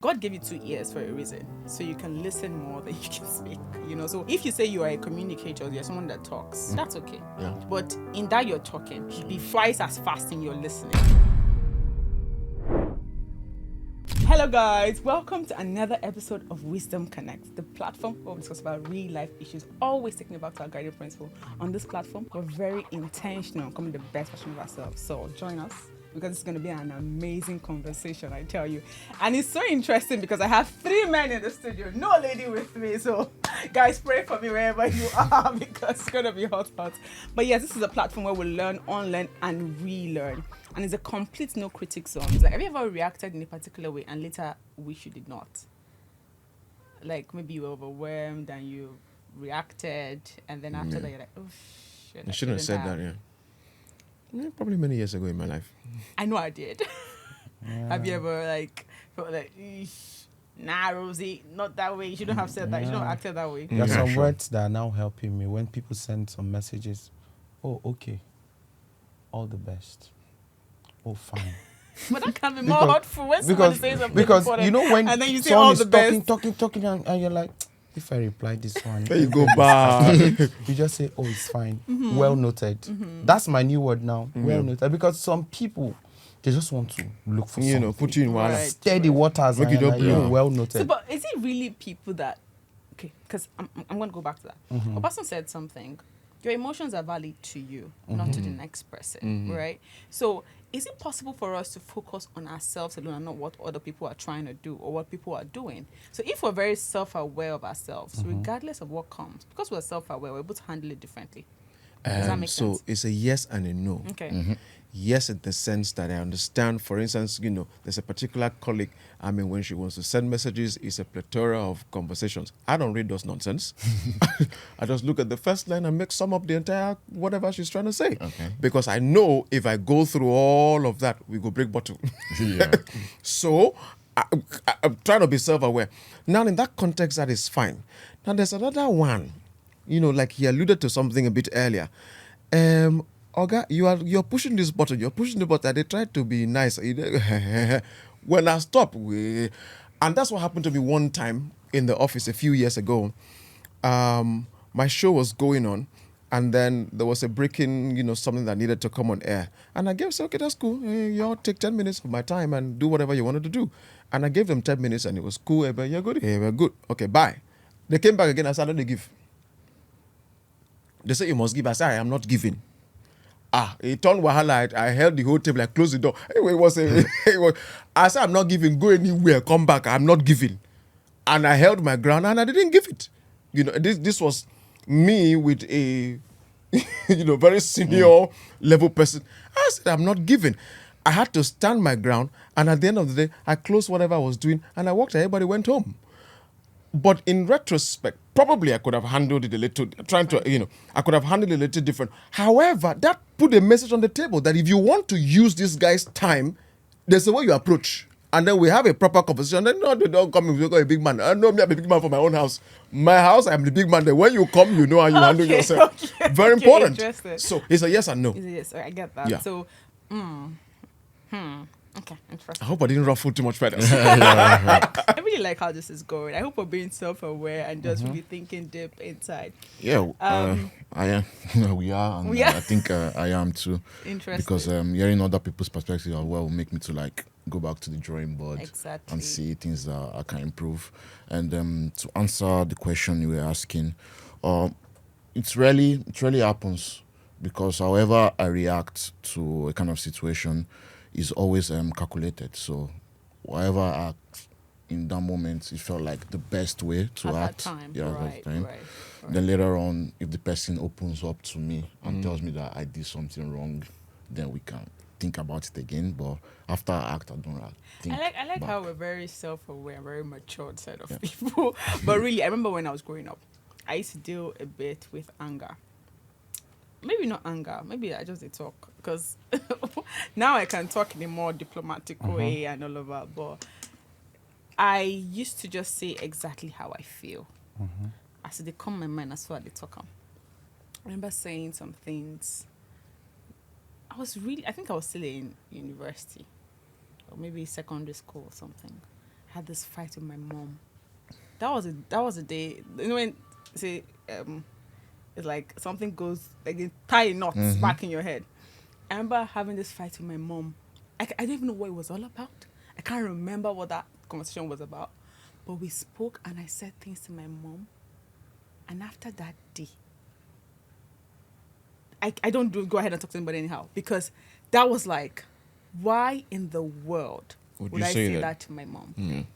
God gave you 2 ears for a reason, so you can listen more than you can speak. So if you say you are a communicator, you're someone that talks, that's okay. Yeah. But in that you're talking, be twice as fast in your listening. Hello guys, welcome to another episode of Wisdom Connect, the platform where we discuss about real life issues, always taking it back to our guiding principle. On this platform, we're very intentional on becoming the best version of ourselves. So join us, because it's going to be an amazing conversation, I tell you. And it's so interesting because I have 3 men in the studio, no lady with me. So guys, pray for me wherever you are because it's going to be hot. But yes, this is a platform where we learn, unlearn, and relearn. And it's a complete no critic zone. It's like, have you ever reacted in a particular way and later wish you did not? Like maybe you were overwhelmed and you reacted, and then after that you're like, oh shit. I shouldn't have said that, yeah. Probably many years ago in my life. I know I did. Have you ever felt like, nah, Rosie, not that way. You shouldn't have said that. You shouldn't have acted that way. There are some words that are now helping me when people send some messages. Oh, okay. All the best. Oh, fine. But that can be more hurtful when somebody says something because important, you know when and then you say someone all is the best. talking, and you're like, if I reply this one, There you go back. you just say, oh, it's fine. Well noted. That's my new word now. Well noted. Because some people, they just want to look for something. Put you in one. Right. Steady waters. Make you and don't like, blow. well noted. So, but is it really people that, okay, because I'm going to go back to that. Obasun said something. Your emotions are valid to you, not to the next person, right? So is it possible for us to focus on ourselves alone and not what other people are trying to do or what people are doing? So if we're very self-aware of ourselves, regardless of what comes, because we're self-aware, we're able to handle it differently. Does that make sense? So it's a yes and a no. Okay. Yes, in the sense that I understand, for instance, there's a particular colleague, when she wants to send messages, it's a plethora of conversations. I don't read those nonsense. I just look at the first line and sum up the entire whatever she's trying to say. Okay. Because I know if I go through all of that, we go break bottle. Yeah. So I'm trying to be self-aware. Now, in that context, that is fine. Now, there's another one, like he alluded to something a bit earlier. Oga, you're pushing this button, they try to be nice. When I stop, and that's what happened to me one time in the office a few years ago. My show was going on, and then there was a breaking, something that needed to come on air. And I gave, okay, that's cool. Y'all take 10 minutes of my time and do whatever you wanted to do. And I gave them 10 minutes, and it was cool. But you're good? Yeah, we're good. Okay, bye. They came back again. I said, "Don't they give?" They said, "You must give." I said, "I am not giving." It turned wahala. I held the whole table. I closed the door. Anyway, I said, "I'm not giving. Go anywhere. Come back. I'm not giving." And I held my ground, and I didn't give it. This was me with a, very senior level person. I said, "I'm not giving." I had to stand my ground, and at the end of the day, I closed whatever I was doing, and I walked. Everybody went home. But in retrospect, probably I could have handled it a little, I could have handled it a little different. However, that put a message on the table that if you want to use this guy's time, there's a way you approach. And then we have a proper conversation. Then, no, they don't come if you got a big man. I know me, I'm a big man for my own house. My house, I'm the big man. Then when you come, you know how you handle yourself. Very important. Interesting. So it's a yes and no. Is it yes? I get that. Yeah. So, okay, interesting. I hope I didn't ruffle too much feathers. I really like how this is going. I hope we're being self-aware and just really thinking deep inside. Yeah, I am. We are, and We are. I think I am too. Interesting. Because hearing other people's perspective as well will make me to go back to the drawing board Exactly. and see things that I can improve. And to answer the question you were asking, it really happens because however I react to a kind of situation is always calculated. So whatever I act in that moment, it felt like the best way to At that act. time, Yeah, at right, that time. right. Then later on, if the person opens up to me and tells me that I did something wrong, then we can think about it again. But after I act, I don't think. I like back. how we're very self-aware, very matured side of people. But really, I remember when I was growing up, I used to deal a bit with anger. Maybe not anger. Maybe I just did talk because now I can talk in a more diplomatic way and all of that. But I used to just say exactly how I feel. As they come my mind, as well they talk. I remember saying some things. I think I was still in university or maybe secondary school or something. had this fight with my mom. That was a day. You know when say it's like something goes like you tie knots back in your head. I remember having this fight with my mom. I don't even know what it was all about. I can't remember what that conversation was about. But we spoke and I said things to my mom. And after that day, I don't go ahead and talk to anybody anyhow. Because that was like, why in the world would I say that to my mom? Mm.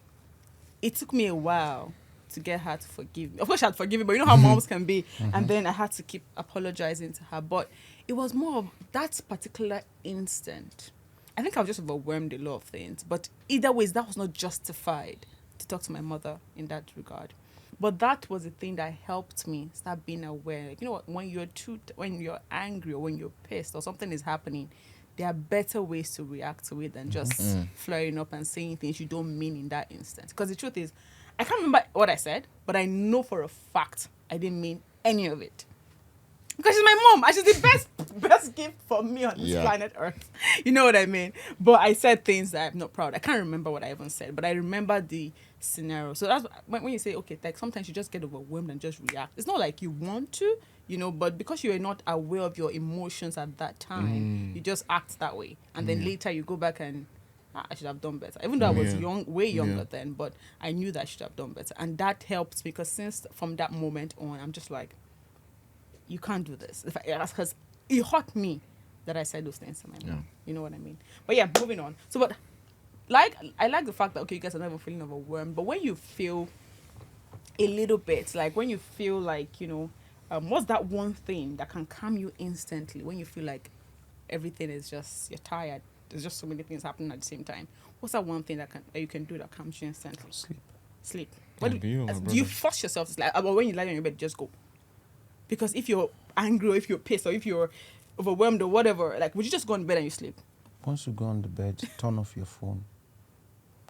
It took me a while to get her to forgive me. Of course, she had forgiven me, but you know how moms can be. And then I had to keep apologizing to her. But it was more of that particular instant. I think I was just overwhelmed a lot of things. But either way, that was not justified to talk to my mother in that regard. But that was the thing that helped me start being aware. Like, you know what? When you're angry or when you're pissed or something is happening, there are better ways to react to it than just flaring up and saying things you don't mean in that instant. Because the truth is, I can't remember what I said, but I know for a fact I didn't mean any of it. Because she's my mom, and she's the best gift for me on this planet Earth. You know what I mean? But I said things that I'm not proud. I can't remember what I even said, but I remember the scenario. So that's when you say, okay, like sometimes you just get overwhelmed and just react. It's not like you want to, you know, but because you're not aware of your emotions at that time, you just act that way. And then later you go back and, I should have done better. Even though I was way younger then, but I knew that I should have done better. And that helped because since from that moment on, I'm just like, you can't do this. Because it hurt me that I said those things to my mom. You know what I mean? But yeah, moving on. So, but I like the fact that, okay, you guys are not even feeling overwhelmed. But when you feel a little bit, like when you feel like, you know, what's that one thing that can calm you instantly when you feel like everything is just, you're tired? There's just so many things happening at the same time. What's that one thing that you can do that calms you instantly? Sleep. What do you force yourself to sleep? But when you lie on your bed, just go. Because if you're angry or if you're pissed or if you're overwhelmed or whatever, like, would you just go on bed and you sleep? Once you go on the bed, turn off your phone.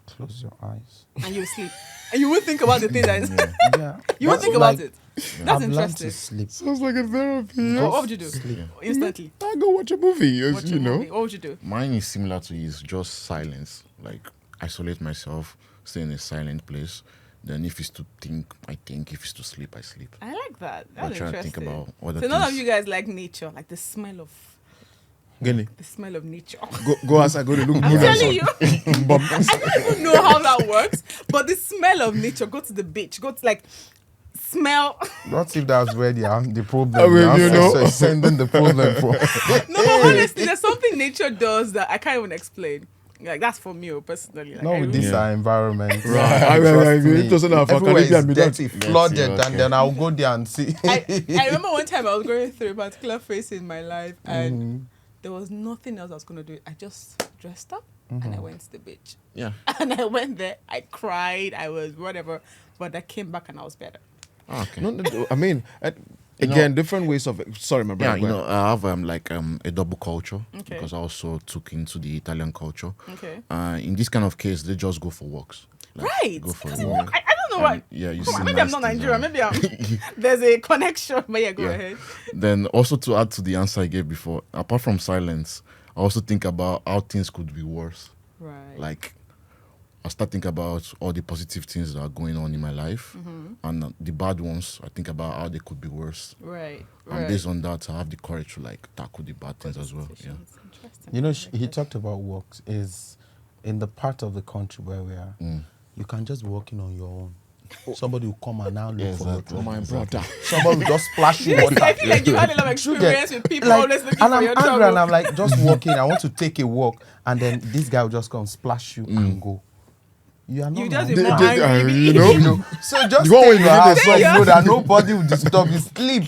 Close your eyes. And you sleep. And you won't think about the thing that is... You won't think about it. That's I've interesting. learned to sleep. Sounds like a therapy. What would you do? Sleep. Instantly. I go watch a movie, you know. Movie. What would you do? Mine is similar to his, just silence. Like, isolate myself, stay in a silent place. Then if it's to think, I think. If it's to sleep, I sleep. I like that. I That's try interesting. to think about other So things. none of you guys like nature, like the smell of... Gini, The smell of nature. go outside, go to look. I'm telling you. I don't even know how that works, but the smell of nature, go to the beach, go to like smell. What if that's where the problem I mean, you know. is sending the problem for? No, but honestly, there's something nature does that I can't even explain. Like that's for me personally. Like, Not with this environment. Right. Trust me. It doesn't have Everywhere is Caribbean dirty, without- flooded, okay. and then I'll go there and see. I remember one time I was going through a particular phase in my life and there was nothing else I was going to do. I just dressed up and I went to the beach. Yeah. And I went there, I cried, I was whatever, but I came back and I was better. Oh, okay. No, I mean, You again, know- different ways of. Sorry, my Yeah, brother. you know, I have a double culture Okay. because I also took into the Italian culture. Okay. In this kind of case, they just go for walks. Like, Right. Go for Because a walk. I don't know why. Yeah, you Come see on, maybe nice I'm not things Nigerian. around. Maybe I'm. There's a connection. But yeah, go Yeah. ahead. Then also to add to the answer I gave before, apart from silence, I also think about how things could be worse. Right. Like, I start thinking about all the positive things that are going on in my life, and the bad ones, I think about how they could be worse. Right. And based on that, I have the courage to like tackle the bad things as well. Yeah. It's interesting. You know, I like he that. talked about walks. Is in the part of the country where we are, you can just walk in on your own. Somebody will come and now look Yeah, for your exactly. trouble. my brother. Somebody will just splash you water. I feel like you had a lot of You get- experience with people like, always looking and for I'm your angry trouble. and I'm like just walking. I want to take a walk, and then this guy will just come splash you and go. You are not. You just my be more man. angry. you You know. know. So just The one stay where in you your need house a so you song. know that nobody will disturb you. Sleep.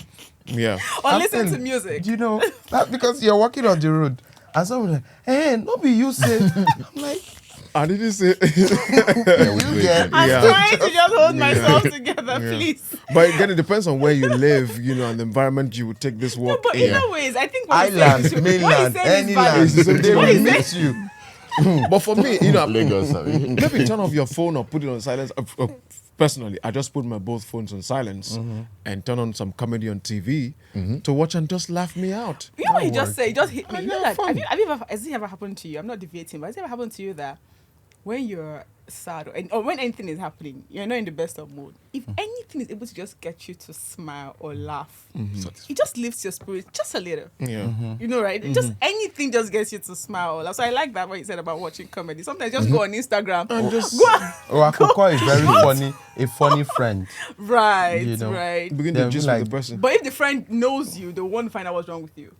Yeah. Or listen Nothing. to music. You know that because you're walking on the road and someone like, hey, not be you say. I'm like, I didn't say. you get. I'm Yeah. trying to just hold myself together, Yeah. please. But again, it depends on where you live, you know, and the environment you would take this No, walk but in. either ways, I think what Island, he's saying is mainland, any land, It's the same they thing. will What is meet you. But for me, you know, Lagos, I mean. maybe turn off your phone or put it on silence. Personally, I just put my both phones on silence and turn on some comedy on TV to watch and just laugh me out. You know what he That just works. said? It just hit me. I You know have that, fun. have you ever, has it ever happened to you? I'm not deviating, but has it ever happened to you that when you're sad or when anything is happening, you're not in the best of mood. If anything is able to just get you to smile or laugh, it just lifts your spirit just a little. Yeah. You know, right? Just anything just gets you to smile or laugh. So I like that what you said about watching comedy. Sometimes just go on Instagram and just go on. Or Akoko is very funny, a funny friend. Right, You know. right. Begin They'll to be gist like- with the person. But if the friend knows you, they won't find out what's wrong with you.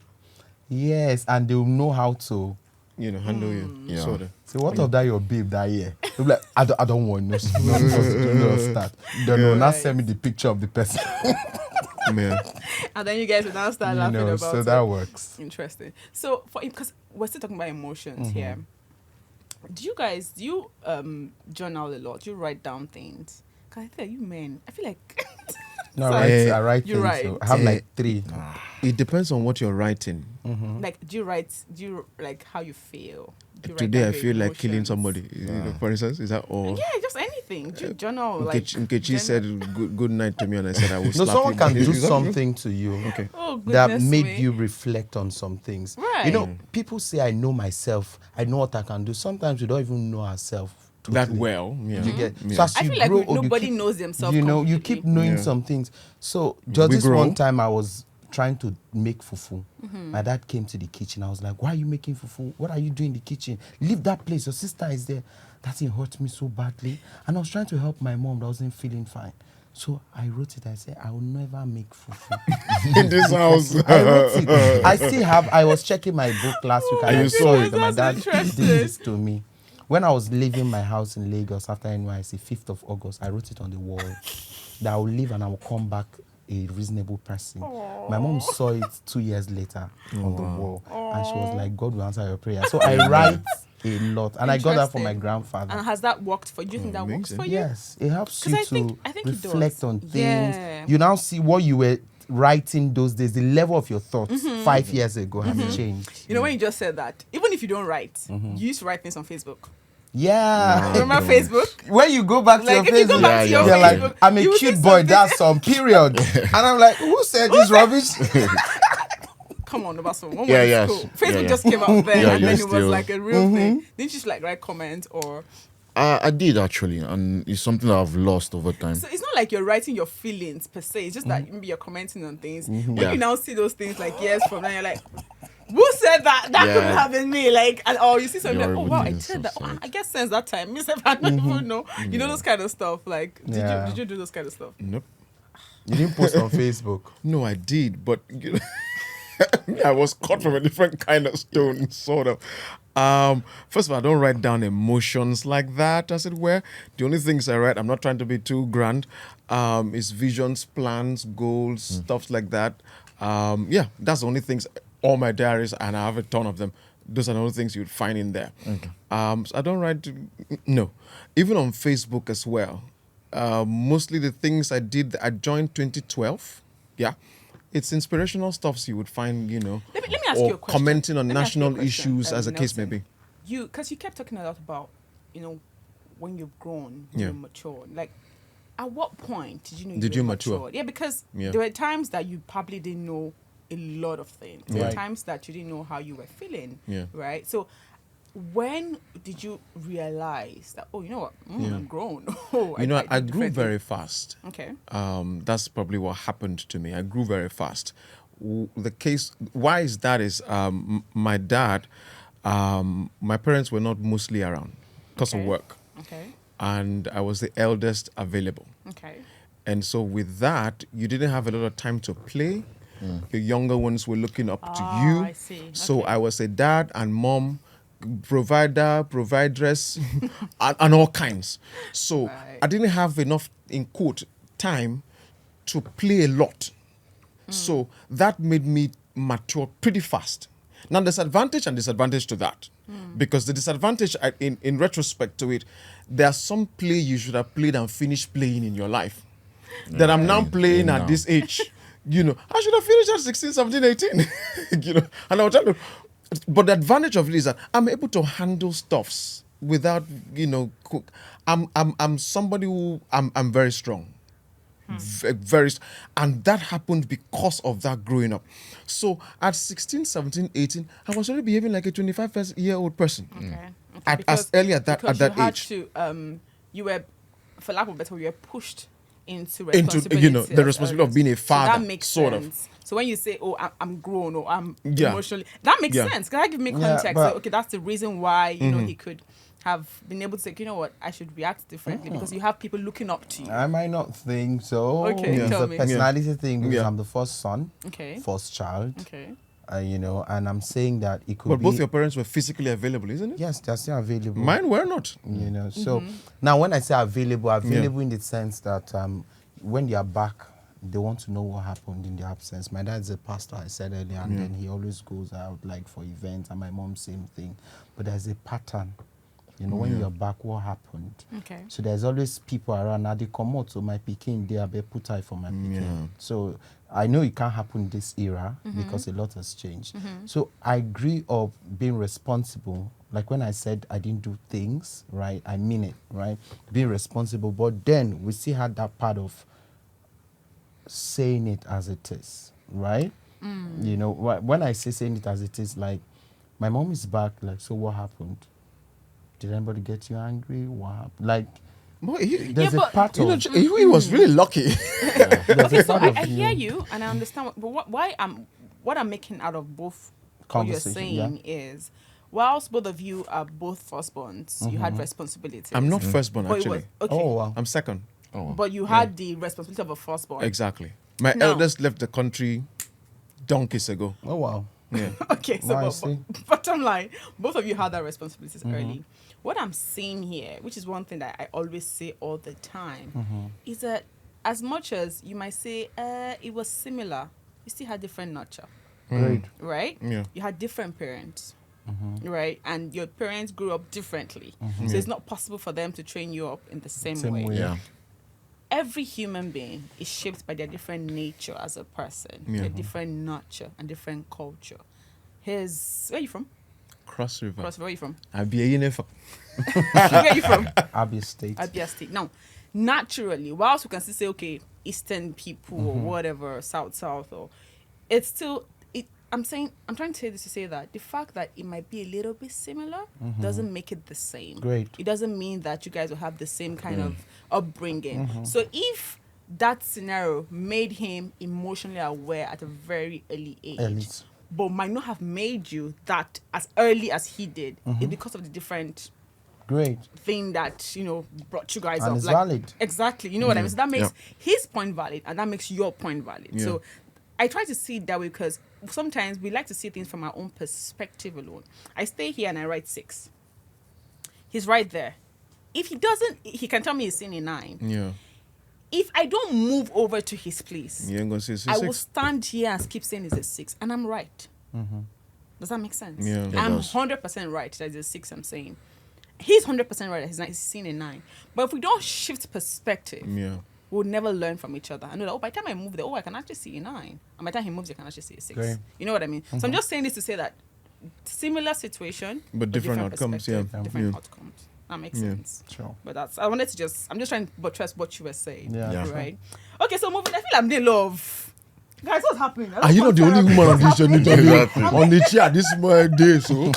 Yes, and they'll know how to. Handle you. Yeah. Sort of. So what of that your babe that year? They'll be like, I don't want no start. Then they'll now send me the picture of the person. Yeah. And then you guys will now start You laughing know, about so it. that works. Interesting. So because we're still talking about emotions here. Do you journal a lot? Do you write down things? Cause I feel like you men, I feel like No, Sorry. I write You things. write. So I have like 3. It depends on what you're writing. like do you like how you feel? Do you write Today down I your feel like killing emotions? somebody. For instance, is that all? Yeah, just anything. Do you journal like Nkechi said good night to me, and I said I will No, slap someone him. can do Is that true? something to you Okay. oh that goodness made me. you reflect on some things. Right. You know, people say, I know myself. I know what I can do. Sometimes we don't even know ourselves. That totally. well. Yeah. You get Yeah. so as I you feel like grow old, you nobody keep- knows themselves You know, you completely. keep knowing Yeah. some things. So just We this grow. one time, I was trying to make fufu. Mm-hmm. My dad came to the kitchen. I was like, "Why are you making fufu? What are you doing in the kitchen? Leave that place. Your sister is there." That thing hurt me so badly, and I was trying to help my mom that wasn't feeling fine. So I wrote it. I said, "I will never make fufu." In this house. I wrote it. I still have. I was checking my book last week and Are I you saw sure? it. that My That's dad did interesting. this to me. When I was leaving my house in Lagos after NYC, 5th of August, I wrote it on the wall that I will leave and I will come back a reasonable person. My mom saw it 2 years later on the wall and she was like, God will answer your prayer. So I write a lot and I got that from my Interesting. grandfather. And has that worked for you? Do you think that works amazing. for you? Yes, it helps 'Cause you I to think it reflect does. on things. Yeah. You now see what you were writing those days, the level of your thoughts 5 years ago has changed. You know, when you just said that, even if you don't write, you used to write things on Facebook. Yeah. Remember Facebook? When you go back to your Like, if you go Facebook, back to your you're Facebook, like, I'm a you will see cute boy, something- that's some period. And I'm like, who said this rubbish? Come on, Obasun. When Yeah, was yes. school? Facebook Yeah, yeah. just came out then, Yeah, and yeah, then it was still. like a real thing. Didn't you just like write comments or? I did actually, and it's something I've lost over time. So it's not like you're writing your feelings per se. It's just that maybe you're commenting on things. When Yeah. you now see those things like years from now, you're like, who said that? That Yeah. couldn't have been me. Like, and, or you see something You're like, oh wow, I reading said that. stuff, Oh, like- I guess since that time, myself, I don't even know. You know those kind of stuff. Like, Yeah. did you do those kind of stuff? Nope. You didn't post on Facebook. No, I did, but I was cut from a different kind of stone, sort of. First of all, I don't write down emotions like that, as it were. The only things I write, I'm not trying to be too grand, is visions, plans, goals, stuff like that. Yeah, that's the only things. All my diaries, and I have a ton of them. Those are the only things you'd find in there. So I don't write, no. Even on Facebook as well. Mostly the things I did, I joined 2012. Yeah. It's inspirational stuff you would find, Let me ask or you a question. commenting on Let me ask you a national question, issues as a case may Nelson. be. Because you kept talking a lot about, when you've grown, Yeah. you're mature. Like, at what point did you know Did you you were mature? matured? Yeah, because Yeah. there were times that you probably didn't know a lot of things. There were Right. times that you didn't know how you were feeling. Yeah. Right? So, when did you realize that, oh, you know what? Yeah. I'm grown. Oh, I did grew differently. very fast. Okay. That's probably what happened to me. I grew very fast. The case, why is that is my dad, my parents were not mostly around because of Okay. work. Okay. And I was the eldest available. Okay. And so with that, you didn't have a lot of time to play. The younger ones were looking up to you. I see. So Okay. I was a dad and mom, provider, providress, and all kinds. So Right. I didn't have enough, in quote, time to play a lot. So that made me mature pretty fast. Now, there's advantage and disadvantage to that. Because the disadvantage, in retrospect to it, there are some play you should have played and finished playing in your life that I'm now playing at now. this age. I should have finished at 16, 17, 18. And I was trying to. But the advantage of it is that I'm able to handle stuffs without, I'm somebody who, I'm very strong. Very, and that happened because of that growing up. So at 16, 17, 18, I was already behaving like a 25-year-old person. Okay. as early at that because at that you had age. to, you were, for lack of a better word, you were pushed into Into, responsibility. the responsibility of being a father, So that makes sort sense. So when you say, "Oh, I'm grown," or "I'm Yeah. emotionally," that makes Yeah. sense. Can I give me Yeah, context? but- So, okay, that's the reason why he could have been able to say, "You know what, I should react differently," because you have people looking up to you. I might not think so. Okay, It's tell a me. personality thing because Yeah. I'm the first son, Okay. first child. Okay. And I'm saying that it could But be. both your parents were physically available, isn't it? Yes, they're still available. Mine were not. So now when I say available in the sense that when they are back, they want to know what happened in the absence. My dad's a pastor, I said earlier, and then he always goes out like for events, and my mom same thing. But there's a pattern. When you're back, what happened? Okay. So there's always people around. Now they come out, so my pikin, they are put eye for my pikin. Yeah. So I know it can't happen in this era because a lot has changed. So I grew up being responsible. Like when I said I didn't do things, right? I mean it, right? Being responsible. But then we still had that part of saying it as it is, right? When I say saying it as it is, like my mom is back, like, so what happened? Did anybody get you angry? What happened? Like, But he, there's a but- part you know, of he was really lucky. there's a So part I of hear you, and I understand. But what I'm making out of both what you're Conversation, saying is, whilst both of you are both firstborns, you had responsibilities. I'm not firstborn, But it actually. was, okay. Oh wow. I'm second. But you had the responsibility of a firstborn. Exactly. My No. eldest left the country donkeys ago. Oh wow. Yeah. Okay, so Wow, I but, see. bottom line, both of you had that responsibilities early. What I'm saying here, which is one thing that I always say all the time, is that as much as you might say it was similar, you still had different nurture, Great. right? Yeah. You had different parents, right? And your parents grew up differently, so it's not possible for them to train you up in the same way. Yeah. Every human being is shaped by their different nature as a person, Yeah. their different nurture and different culture. Where are you from? Cross River. Where are you from? I'd be a uniform. Where are you from? Abia State. Abia State. Now, naturally, whilst we can still say, okay, Eastern people or whatever, South, or it's still, I'm trying to say this to say that the fact that it might be a little bit similar doesn't make it the same. Great. It doesn't mean that you guys will have the same kind of upbringing. So if that scenario made him emotionally aware at a very early age, Elite. but might not have made you that as early as he did, it's because of the different Great. thing that brought you guys And up. it's valid. Exactly. You know what I mean? So that makes Yeah. his point valid, and that makes your point valid. Yeah. So I try to see it that way because sometimes we like to see things from our own perspective alone. I stay here and I write 6. He's right there. If he doesn't, he can tell me he's seeing a 9. Yeah. If I don't move over to his place, You ain't gonna say I will 6. stand here and keep saying it's a 6, and I'm right. Does that make sense? Yeah. It I'm does. 100% right that it's a 6 I'm saying. He's 100% right that he's seeing a 9. But if we don't shift perspective, Yeah. we'll never learn from each other. I know that, by the time I move there, I can actually see a 9. And by the time he moves, I can actually see a 6. Great. You know what I mean? So I'm just saying this to say that similar situation, But different outcomes, perspective, yeah. different Yeah. outcomes. That makes Yeah. sense. Sure. But I'm just trying to buttress what you were saying. Yeah. Yeah. Right? Okay, so moving, I feel I'm in love. Guys, what's happening? Are you not the only woman on this journey Exactly. on the chair this day? So,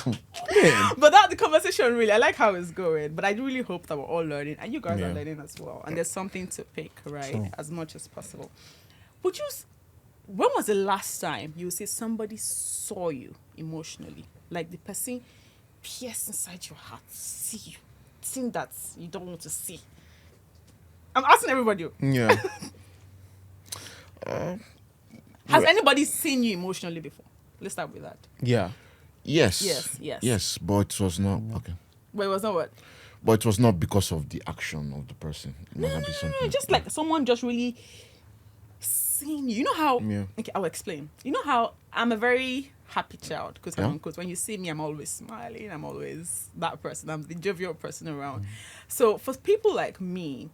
But that's the conversation, really. I like how it's going. But I really hope that we're all learning. And you guys Yeah. are learning as well. And there's something to pick, right? Sure. As much as possible. Would you... When was the last time you say somebody saw you emotionally? Like the person pierced inside your heart, see you. Thing that you don't want to see. I'm asking everybody. yeah. Has anybody seen you emotionally before? Let's start with that. Yeah. Yes. Yes. Yes, but it was not okay. But it was not what? But it was not because of the action of the person. It might have been No, something. just like someone just really seen you. You know how? Yeah. Okay, I'll explain. You know how I'm a very happy child because Yeah. when you see me, I'm always smiling. I'm always that person. I'm the jovial person around. So for people like me,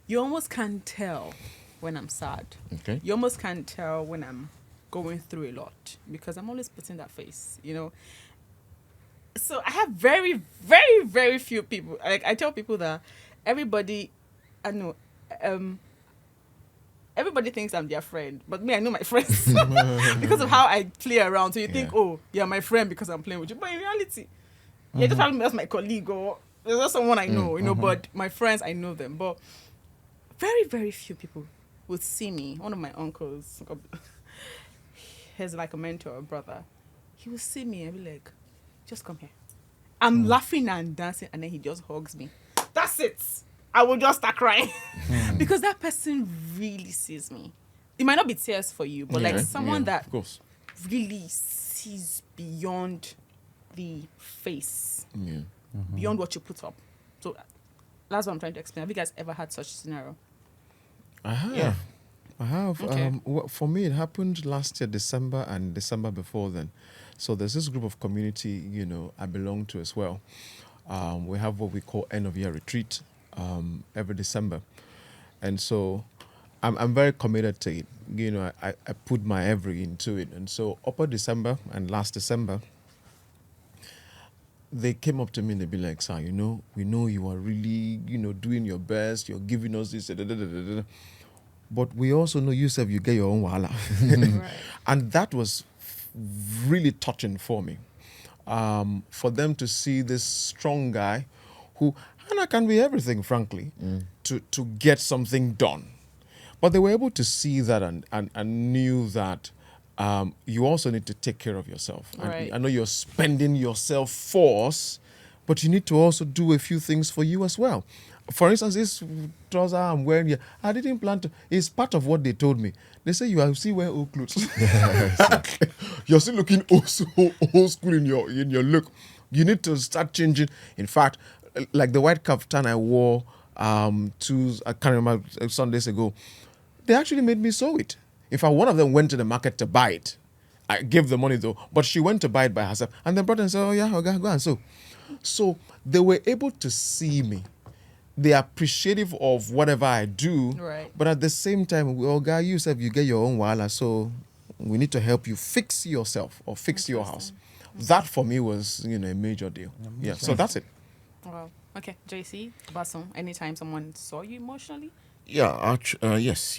you almost can't tell when I'm sad. Okay. You almost can't tell when I'm going through a lot because I'm always putting that face, So I have very, very, very few people. Like I tell people that everybody thinks I'm their friend, but me, I know my friends because of how I play around. So you think, oh, you're my friend because I'm playing with you, but in reality, Yeah, just probably as my colleague or there's not someone I know, you know, but my friends, I know them. But very, very few people would see me. One of my uncles, he's like a mentor, a brother. He would see me and be like, just come here. I'm laughing and dancing, and then he just hugs me. That's it. I will just start crying. Because that person really sees me. It might not be tears for you, but like someone that of course. really sees beyond the face, Yeah. beyond what you put up. So that's what I'm trying to explain. Have you guys ever had such a scenario? I have. Yeah. I have. Okay. For me, it happened last year, December, and December before then. So there's this group of community, you know, I belong to as well. We have what we call end of year retreat every December, and so I'm very committed to it. You know, I put my every into it, and so upper December and last December, they came up to me and they'd be like, "Sir, you know, we know you are really, you know, doing your best. You're giving us this, da, da, da, da, da, da. But we also know yourself, you get your own wahala." Right. And that was really touching for me. For them to see this strong guy who, and I can be everything, frankly, to get something done. But they were able to see that and knew that you also need to take care of yourself. And Right. I know you're spending yourself force, but you need to also do a few things for you as well. For instance, this trouser I'm wearing here, I didn't plan to. It's part of what they told me. They say you are still wearing old clothes. You're still looking old school in your look. You need to start changing. In fact, like the white kaftan I wore I can't remember, Sundays ago, they actually made me sew it. In fact, one of them went to the market to buy it. I gave the money though, but she went to buy it by herself. And then brought it and said, "Oh yeah, okay, go and sew." So they were able to see me. They're appreciative of whatever I do, Right. but at the same time, well, guy, you said you get your own wahala, so we need to help you fix yourself or fix your house. That for me was, you know, a major deal. Yeah, so that's it. Wow. Okay, Jaycee, Obasun, anytime someone saw you emotionally? Yeah, yes,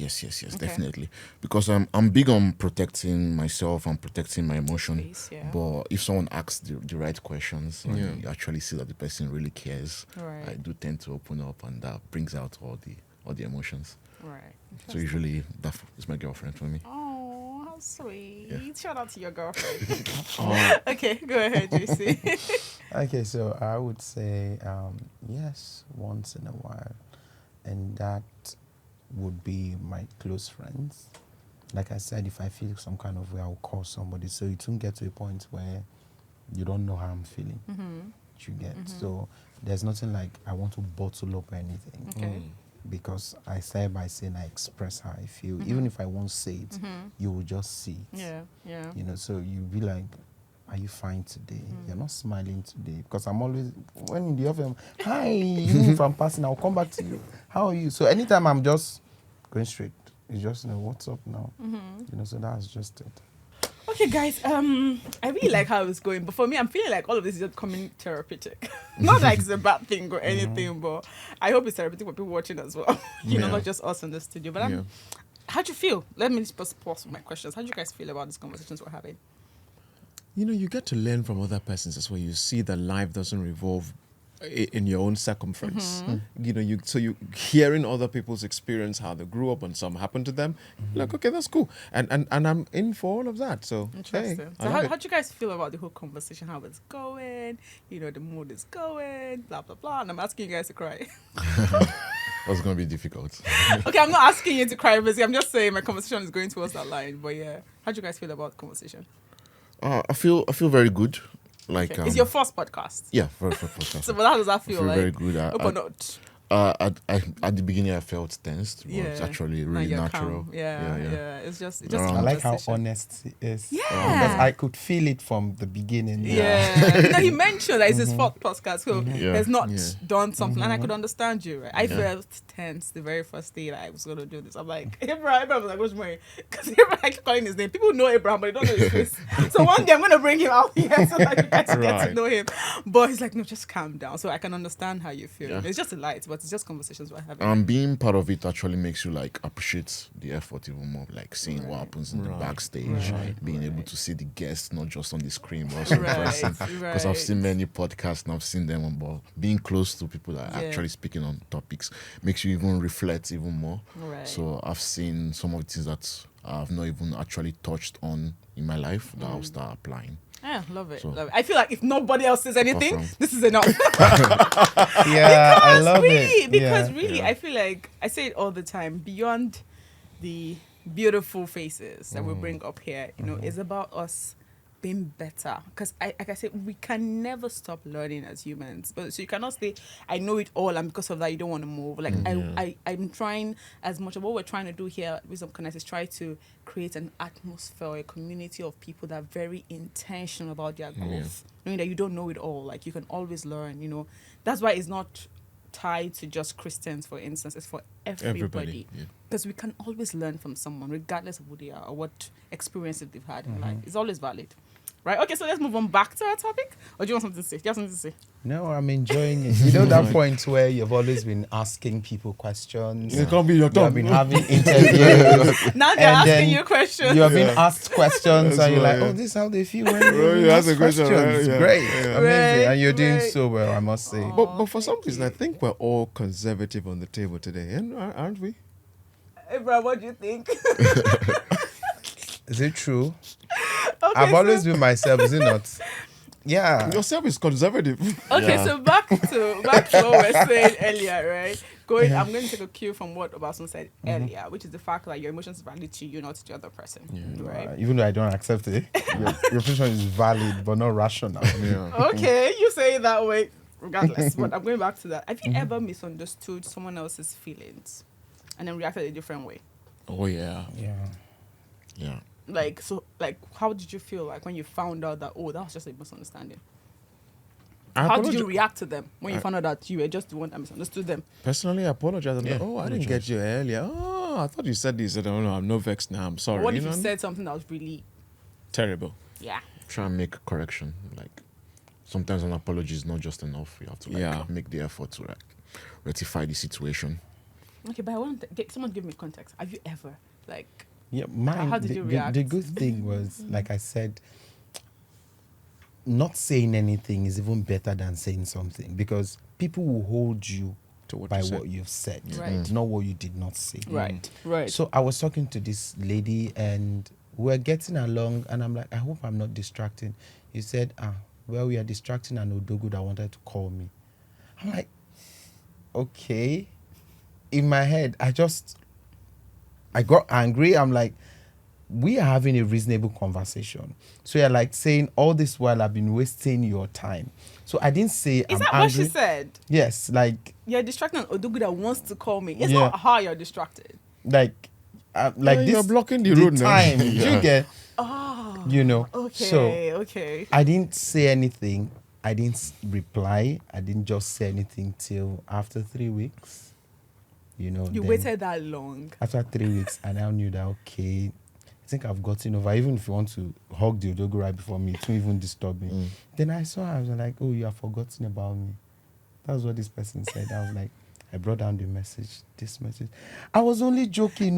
definitely. Because I'm big on protecting myself and protecting my emotion. Space, yeah. But if someone asks the right questions, and Yeah. you actually see that the person really cares, Right. I do tend to open up, and that brings out all the emotions. Right. So usually that is my girlfriend for me. Oh, how sweet. Yeah. Shout out to your girlfriend. Okay, go ahead, Jaycee. Okay, so I would say yes, once in a while, and that would be my close friends. Like I said, if I feel some kind of way, I'll call somebody. So it won't get to a point where you don't know how I'm feeling. You get. So there's nothing like I want to bottle up anything. Okay. Because I start by saying I express how I feel. Even if I won't say it, you will just see it. Yeah, yeah. You know, so you be like, "Are you fine today? You're not smiling today." Because I'm always, when in the office, "Hi," even if I'm passing, I'll come back to you. "How are you?" So anytime I'm just going straight, it's just, you know, what's up now? You know, so that's just it. Okay, guys, I really like how it's going, but for me, I'm feeling like all of this is just coming therapeutic. Not like it's a bad thing or anything, but I hope it's therapeutic for people watching as well. You know, Yeah. not just us in the studio. But Yeah. how'd you feel? Let me just pause with my questions. How'd you guys feel about these conversations we're having? You know, you get to learn from other persons as well. You see that life doesn't revolve in your own circumference. You know, you hearing other people's experience, how they grew up and some happened to them, like, okay, that's cool. And I'm in for all of that. So Interesting. hey, I So like it. how'd you guys feel about the whole conversation? How it's going? You know, the mood is going, blah, blah, blah. And I'm asking you guys to cry. That's gonna be difficult. Okay, I'm not asking you to cry, but I'm just saying my conversation is going towards that line. But yeah, how'd you guys feel about the conversation? I feel very good. Like Okay. It's your first podcast. yeah, very podcast. So, but how does that I feel? feel Like, very good. open out. At the beginning I felt tensed, but it's Yeah. actually Now really you're natural. calm. Yeah. It's just I I like how conversation. honest it is. Yeah. Because I could feel it from the beginning. Yeah. You know, he mentioned that it's his fourth podcast, so Yeah. has not Yeah. done something, and I could understand you, right? I felt tense the very first day that I was going to do this. I'm like, Abraham was like, Rosemary, because Abraham, I keep calling his name. People know Abraham, but they don't know his face. So one day I'm going to bring him out here so that you guys get to Right. know him. But he's like, no, just calm down. So I can understand how you feel. Yeah. It's just a light, but but it's just conversations we're having. Being part of it actually makes you like appreciate the effort even more, like seeing what happens in the backstage, being able to see the guests not just on the screen but also in person. Because I've seen many podcasts and I've seen them on board. Being close to people that are actually speaking on topics makes you even reflect even more. So I've seen some of the things that I've not even actually touched on in my life that I'll start applying. Yeah, love it. So- Love it. I feel like if nobody else says anything, Awesome. this is enough. Yeah, I love really, it. because Yeah. really, I feel like I say it all the time. Beyond the beautiful faces that we bring up here, you know, it's about us being better. Because like I said, we can never stop learning as humans. But so you cannot say, I know it all, and because of that, you don't want to move. Like I'm trying as much of what we're trying to do here at Wisdom Connect is try to create an atmosphere, a community of people that are very intentional about their growth. Knowing that you don't know it all, like you can always learn. You know, that's why it's not tied to just Christians, for instance. It's for everybody. Because we can always learn from someone, regardless of who they are or what experiences they've had in life. It's always valid. Right? Okay, so let's move on back to our topic. Or do you want something to say? Do you have something to say? No, I'm enjoying it. You know that point where you've always been asking people questions. It can't be your You turn. have been having interviews. Now they're And then asking you questions. You have been asked questions, That's and you're why, like, yeah. "Oh, this is how they feel when you you ask ask a question, questions." right? Yeah. Great, Yeah. amazing, Right, and you're doing right. so well, I must say. But for some reason, I think we're all conservative on the table today, aren't we? Hey, bro, what do you think? Is it true? Okay, I've so- always been myself, is it not? Yeah. Yourself is conservative. Okay, Yeah. so back to what we were saying earlier, right? I'm going to take a cue from what Obasun said earlier, which is the fact that your emotions are valid to you, not to the other person, right? Even though I don't accept it, your position is valid but not rational. Yeah. Okay, you say it that way, regardless. But I'm going back to that. Have you ever misunderstood someone else's feelings and then reacted a different way? Oh yeah. Yeah. Like, how did you feel like when you found out that, oh, that was just a misunderstanding? How did you react to them when you found out that you were just the one that misunderstood them? Personally, I apologize. I'm like, I didn't get you earlier. Oh, I thought you said this. I don't know. I'm no vexed now. I'm sorry. Or what if you know? said something that was really, Terrible. yeah. Try and make a correction. Like sometimes an apology is not just enough. You have to make the effort to rectify the situation. Okay, but I want someone give me context. Have you ever, like, Yeah, mine. How did you react? The good thing was, like I said, not saying anything is even better than saying something, because people will hold you To what by you said. what you've said, Right. not what you did not say. right. So I was talking to this lady and we're getting along, and I'm like, I hope I'm not distracting. You said, well, we are distracting an Odogu that wanted to call me. I'm like, okay. In my head, I got angry. I'm like, we are having a reasonable conversation. So you're like saying, all this while I've been wasting your time. So I didn't say Is I'm that angry. what she said? Yes, like You're distracting an Odugu that wants to call me. It's Yeah. not how you're distracted. like Yeah, this. you're blocking the road now. time. You get, Oh, you know. okay, So okay. I didn't say anything. I didn't reply. I didn't just say anything till after 3 weeks. You know. You then waited that long. After 3 weeks, I now knew that, okay, I think I've gotten over. Even if you want to hug the Odogo right before me, it won't even disturb me. Then I saw her, I was like, oh, you have forgotten about me. That's what this person said. I was like, I brought down the message, this message. I was only joking,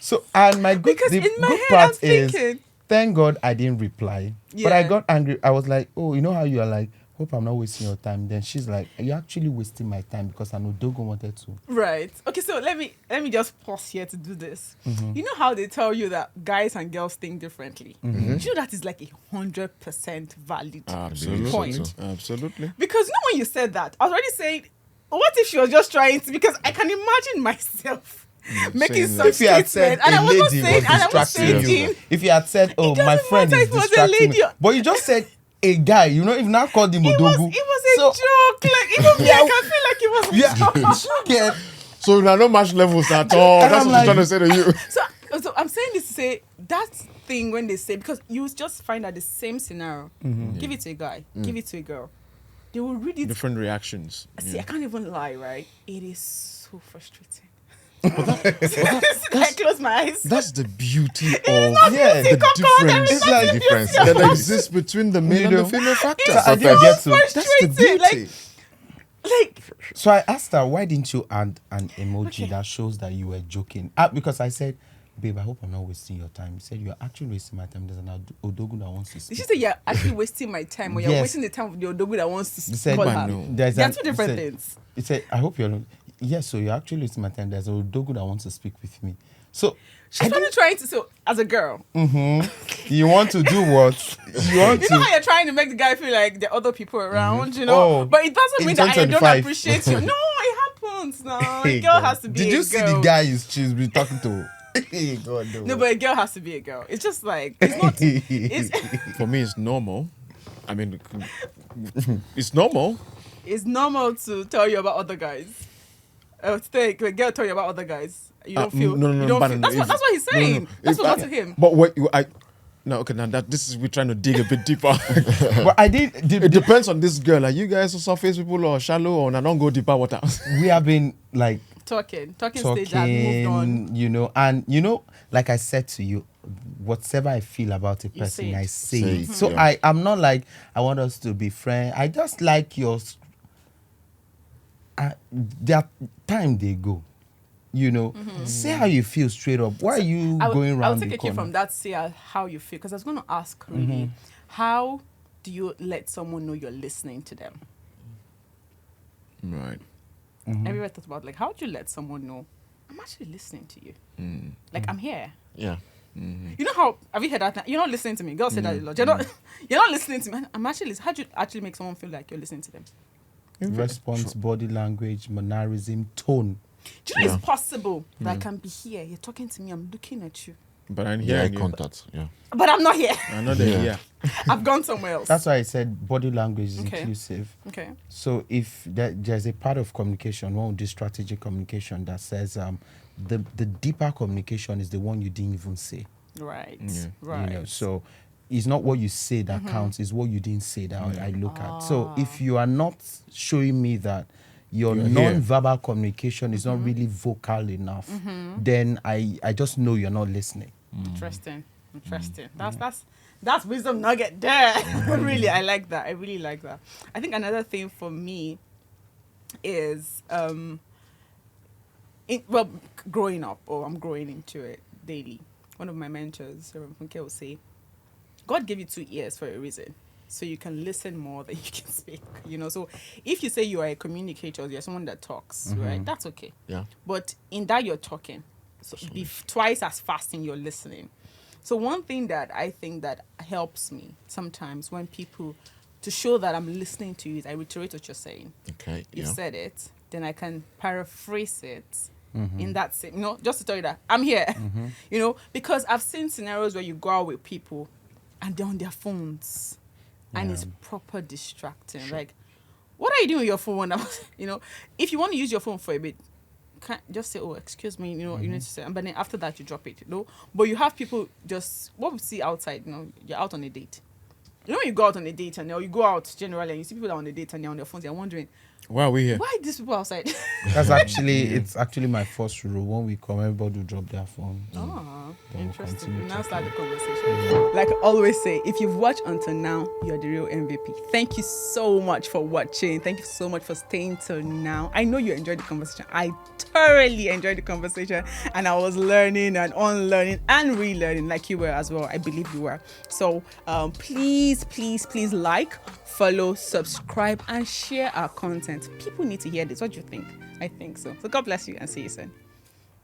So, and my good, Because the in my good head, part I'm thinking, thank God I didn't reply. But I Yeah. got angry. I was like, oh, you know how you are like, hope I'm not wasting your time. Then she's like, you're actually wasting my time because I know Dogo wanted to. right. Okay, so let me just pause here to do this. You know how they tell you that guys and girls think differently? Do you know that is like 100% valid Absolutely. point? Absolutely. Because you know when you said that, I was already saying, what if she was just trying to, because I can imagine myself making saying some that. If you had statement, said and I a was not lady saying, was and I was distracting saying, you, if you had said, oh, my doesn't friend matter is if it was a distracting me, lady. but you just said a guy, you know, if now called him it Odogu. was a joke. Like, even me, I can feel like it was a joke. Yeah. So there are no match levels at all. And That's I'm what I'm trying to like- say to you. So I'm saying this to say that thing when they say, because you just find out the same scenario, give it to a guy, give it to a girl, they will read it. Different reactions. See, I can't even lie, right? It is so frustrating. I close my eyes. That's the beauty of Yeah. the difference It's like difference. that exists between the male and the know. female factor. So I so didn't get to. That's the frustrating. beauty. Like, Like, So I asked her, why didn't you add an emoji Okay. that shows that you were joking? Because I said, babe, I hope I'm not wasting your time. He said, you're actually wasting my time. There's an Odogu that wants to did speak. she say you're actually wasting my time, or you're Yes. wasting the time of the Odogu that wants He to said, call But her? no. There's They're an- two different he said- things. He said, I hope you're not. Yes, so you're actually wasting my time. There's a Odogu that wants to speak with me. So She's probably trying to, so as a girl, you want to do what? You want you know to. how you're trying to make the guy feel like there are other people around, you know? Oh, But it doesn't in mean that I don't 2025. appreciate you. No, it happens now. A Hey, girl God. has to be Did a you girl. see the guy she's been talking to? Hey, God, no. No, but a girl has to be a girl. It's just like, it's not, it's, For me, it's normal. I mean, it's normal. it's normal to tell you about other guys. A girl tell you about other guys. You don't feel, no, you don't but feel. no, That's what he's saying. That's If what I- to him. But what I no, okay, now that this is we're trying to dig a bit deeper. But I did. It depends on this girl. Are you guys surface people or shallow, or I don't go deeper water? We have been like Talking stage that moved on. talking, and like I said to you, whatever I feel about a You person, say it. I say Say it. it, So yeah. I'm not like I want us to be friends. I just like your. Their time they go, Say how you feel straight up. Why are you going I'll around take the a cue corner? from that. See how you feel, because I was going to ask really, how do you let someone know you're listening to them? Right. Mm-hmm. Have you ever thought about, like, how do you let someone know I'm actually listening to you? Like, I'm here. Yeah. You know how, have you heard that? You're not listening to me. Girls say that a lot. You're not listening to me. I'm actually listening. How do you actually make someone feel like you're listening to them? Response, body language, mannerism, tone. Do you know Yeah. it's possible that I can be here, you're talking to me, I'm looking at you, But I'm Yeah, here. eye contact. Yeah. but I'm not here. I'm not there. Yeah. Yeah. I've gone somewhere else. That's why I said body language is Okay. inclusive. Okay. So if there's a part of communication, one of the strategic communication that says the deeper communication is the one you didn't even say. Right. Yeah. Right. So it's not what you say that counts, it's what you didn't say that I look at. So if you are not showing me that your You're here. non-verbal communication is not really vocal enough, then I just know you're not listening. Interesting. That's wisdom nugget there. Really, I like that. I really like that. I think another thing for me is growing up, or I'm growing into it daily. One of my mentors, Reverend Funke, will say, God gave you 2 ears for a reason, so you can listen more than you can speak. So if you say you are a communicator, you're someone that talks, right? That's okay. Yeah. But in that you're talking, so be twice as fast in your listening. So one thing that I think that helps me sometimes when people, to show that I'm listening to you, is I reiterate what you're saying. Okay. You've Yeah. said it, then I can paraphrase it in that same, just to tell you that I'm here. Because I've seen scenarios where you go out with people and they're on their phones and it's proper distracting. Like, what are you doing with your phone? If you want to use your phone for a bit, can't just say, oh, excuse me, you need to say, but then after that you drop it, But you have people just, what we see outside, you're out on a date. When you go out on a date and you go out generally and you see people that are on a date and they're on their phones, they're wondering, Why are we here? why are these people outside? That's it's actually my first rule. When we come, everybody will drop their phone. Oh, Then we'll interesting. continue Now start the conversation. Like I always say, if you've watched until now, you're the real MVP. Thank you so much for watching. Thank you so much for staying till now. I know you enjoyed the conversation. I thoroughly enjoyed the conversation, and I was learning and unlearning and relearning like you were as well. I believe you were. So please like, follow, subscribe, and share our content. People need to hear this. What do you think? I think so. So God bless you and see you soon.